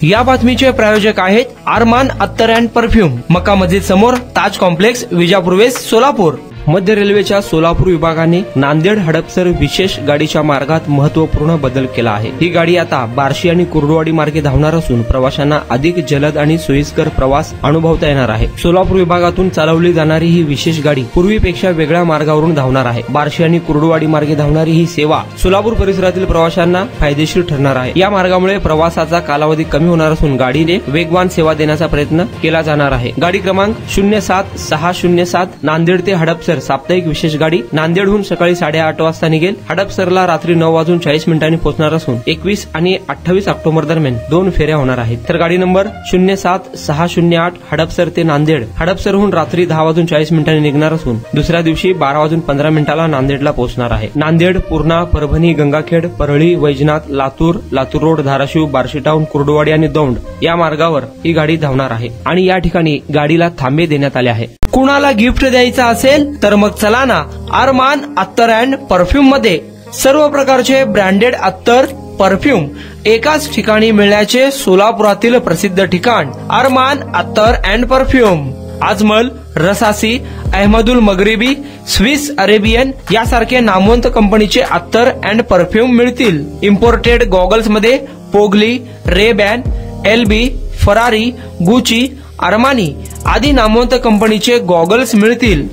या बातमीचे प्रायोजक आहेत अरमान अत्तर अँड परफ्यूम, मक्का मस्जिद समोर, ताज कॉम्प्लेक्स, विजापूर वेस्ट, सोलापूर। मध्य रेल्वेच्या सोलापूर विभागाने नांदेड हडपसर विशेष गाडीच्या मार्गात महत्वपूर्ण बदल केला आहे। ही गाडी आता बार्शी आणि कुर्डुवाडी मार्गे धावणार असून प्रवाशांना अधिक जलद आणि सोयीस्कर प्रवास अनुभवता येणार आहे। सोलापूर विभागातून चालवली जाणारी ही विशेष गाडी पूर्वीपेक्षा वेगळ्या मार्गावरून धावणार आहे। बार्शी आणि कुर्डुवाडी मार्गे धावणारी ही सेवा सोलापूर परिसरातील प्रवाशांना फायदेशीर ठरणार आहे। या मार्गामुळे प्रवासाचा कालावधी कमी होणार असून गाडीने वेगवान सेवा देण्याचा प्रयत्न केला जाणार आहे। गाडी क्रमांक 07607 नांदेड ते हडपसर साप्ताहिक विशेष गाडी नांदेडहून सकाळी 8:30 वाजता निघेल। हडपसरला रात्री 9:40 पोहोचणार असून 21 आणि 28 ऑक्टोबर दरम्यान 2 फेऱ्या होणार आहेत। तर गाडी नंबर 07608 हडपसर ते नांदेड हडपसरहून रात्री 10:40 निघणार असून दुसऱ्या दिवशी 12:15 नांदेडला पोहोचणार आहे। नांदेड, पूर्णा, परभणी, गंगाखेड, परळी, वैजनाथ, लातूर रोड, धाराशिव, बार्शी टाउन, कुर्डुवाडी आणि दौंड या मार्गावर ही गाडी धावणार आहे आणि या ठिकाणी गाडीला थांबे देण्यात आले आहे। कुणाला गिफ्ट द्यायचं असेल तर मग चला ना अरमान अत्तर अँड परफ्यूम मध्ये सर्व प्रकारचे ब्रँडेड अत्तर परफ्यूम एकाच ठिकाणी मिळण्याचे सोलापुरातील प्रसिद्ध ठिकाण Arman Attar and perfume. Ajmal, Rasasi, Ahmed al Maghribi, Swiss Arabian यासारखे नामवंत कंपनीचे अत्तर अँड परफ्यूम मिळतील। इम्पोर्टेड गॉगल्स मध्ये पोगली, Ray-Ban, LB, Ferrari, Gucci, Armani आदी नामवंत कंपनीचे गॉगल्स मिळतील।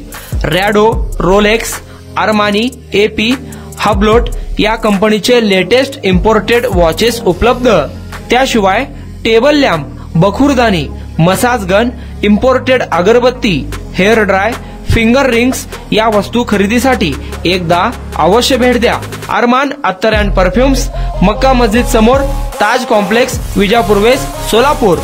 Rado, Rolex, Armani, AP, Hublot या कंपनीचे लेटेस्ट इम्पोर्टेड वॉचेस उपलब्ध। त्याशिवाय टेबल लॅम्प, बखुरदानी, मसाज गन, इम्पोर्टेड अगरबत्ती, हेअर ड्राय, फिंगर रिंग्स या वस्तू खरेदीसाठी एकदा अवश्य भेट द्या अरमान अत्तर अँड परफ्यूम्स, मक्का मस्जिद समोर, ताज कॉम्प्लेक्स, विजापूर वेस्ट, सोलापूर।